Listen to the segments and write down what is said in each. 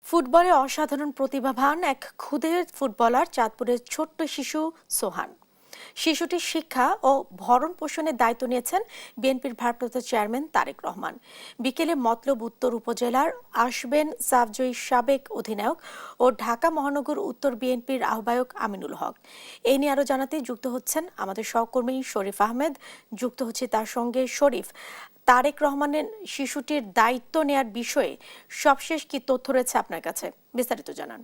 ফুটবলে অসাধারণ প্রতিভাবান এক ক্ষুদে ফুটবলার চাঁদপুরের ছোট্ট শিশু সোহান। শিশুটির শিক্ষা ও ভরণ পোষণের দায়িত্ব নিয়েছেন বিএনপির ভারপ্রাপ্ত চেয়ারম্যান তারেক রহমান। বিকেলে মতলব উত্তর উপজেলার আসবেন সাফজয়ী সাবেক অধিনায়ক ও ঢাকা মহানগর উত্তর বিএনপির আহ্বায়ক আমিনুল হক। এই নিয়ে আরো জানাতে যুক্ত হচ্ছেন আমাদের সহকর্মী শরীফ আহমেদ। যুক্ত হচ্ছে তার সঙ্গে শরীফ। তারেক রহমানের শিশুটির দায়িত্ব নেয়ার বিষয়ে সবশেষ কি তথ্য রয়েছে আপনার কাছে, বিস্তারিত জানান।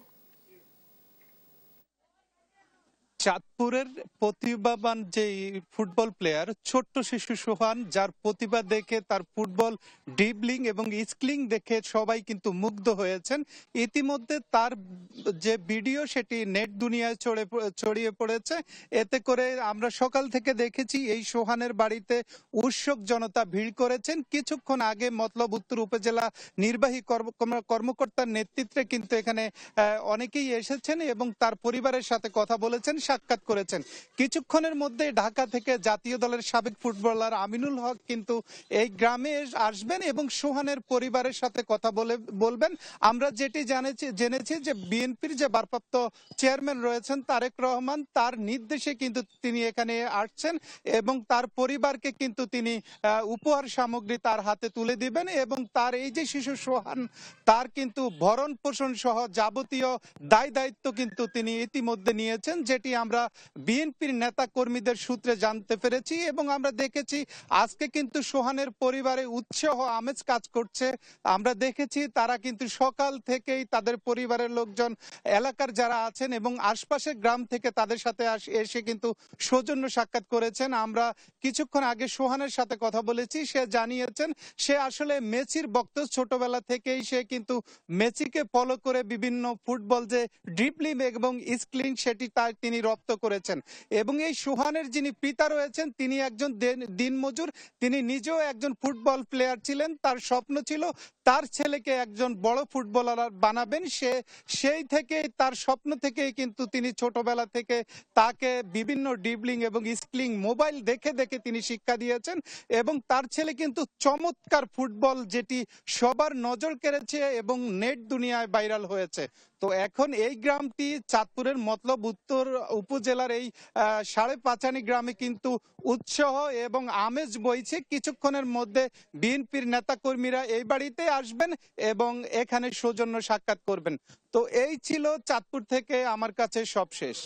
চাঁদপুরের প্রতিভাবান যে ফুটবল প্লেয়ার ছোট্ট শিশু সোহান, যার প্রতিভা দেখে তার ফুটবল ড্রিবলিং এবং স্কিলিং দেখে সবাই কিন্তু মুগ্ধ হয়েছেন। ইতিমধ্যে তার যে ভিডিও সেটি নেট দুনিয়ায় ছড়িয়ে পড়েছে। এতে করে আমরা সকাল থেকে দেখেছি এই সোহানের বাড়িতে উৎসুক জনতা ভিড় করেছেন। কিছুক্ষণ আগে মতলব উত্তর উপজেলা নির্বাহী কর্মকর্তার নেতৃত্বে কিন্তু এখানে অনেকেই এসেছেন এবং তার পরিবারের সাথে কথা বলেছেন, সাক্ষাৎ করেছেন। কিছুক্ষণের মধ্যে ঢাকা থেকে জাতীয় দলের সাবেক ফুটবলার আমিনুল হক কিন্তু এই গ্রামে আসবেন এবং সোহানের পরিবারের সাথে কথা বলবেন। আমরা যেটি জেনেছি যে বিএনপির যে ভারপ্রাপ্ত চেয়ারম্যান রয়েছেন তারেক রহমান, তার নির্দেশে কিন্তু তিনি এখানে আসছেন এবং তার পরিবারকে কিন্তু তিনি উপহার সামগ্রী তার হাতে তুলে দিবেন এবং তার এই যে শিশু সোহান, তার কিন্তু ভরণ পোষণ সহ যাবতীয় দায়িত্ব কিন্তু তিনি ইতিমধ্যে নিয়েছেন, যেটি আমরা বিএনপির নেতা কর্মীদের সূত্রে জানতে পেরেছি। এবং আমরা দেখেছি আজকে কিন্তু সোহানের পরিবারে উৎসাহ আমেজ কাজ করছে। আমরা দেখেছি তারা কিন্তু সকাল থেকেই তাদের পরিবারের লোকজন, এলাকার যারা আছেন এবং আশপাশের গ্রাম থেকে তাদের সাথে এসে কিন্তু সৌজন্য সাক্ষাৎ করেছেন। আমরা কিছুক্ষণ আগে সোহানের সাথে কথা বলেছি, সে জানিয়েছেন সে আসলে মেসির ভক্ত, ছোটবেলা থেকেই সে কিন্তু মেসিকে ফলো করে বিভিন্ন ফুটবল যে ড্রিবলিং এবং স্কিলিং সেটি তিনি রপ্ত করেছেন। এবং এই সোহানের যিনি পিতা রয়েছেন তিনি একজন দিনমজুর, তিনি নিজেও একজন ফুটবল প্লেয়ার ছিলেন। তার স্বপ্ন ছিল তার ছেলেকে একজন বড় ফুটবলার বানাবেন। সেই থেকে তার স্বপ্ন থেকেই কিন্তু তিনি ছোটবেলা থেকে তাকে বিভিন্ন ড্রিবলিং এবং স্কিলিং মোবাইল দেখে দেখে তিনি শিক্ষা দিয়েছেন এবং তার ছেলে কিন্তু চমৎকার ফুটবল, যেটি সবার নজর কেড়েছে এবং নেট দুনিয়ায় ভাইরাল হয়েছে। তো এখন এই গ্রামটি চাঁদপুরের মতলব উত্তর উপজেলার এই সাড়ে পাঁচানি গ্রামে কিন্তু উৎসাহ এবং আমেজ বইছে। কিছুক্ষণের মধ্যে বিএনপির নেতা কর্মীরা এই বাড়িতে আসবেন এবং এখানে সৌজন্য সাক্ষাৎ করবেন। তো এই ছিল চাঁদপুর থেকে আমার কাছে সবশেষ।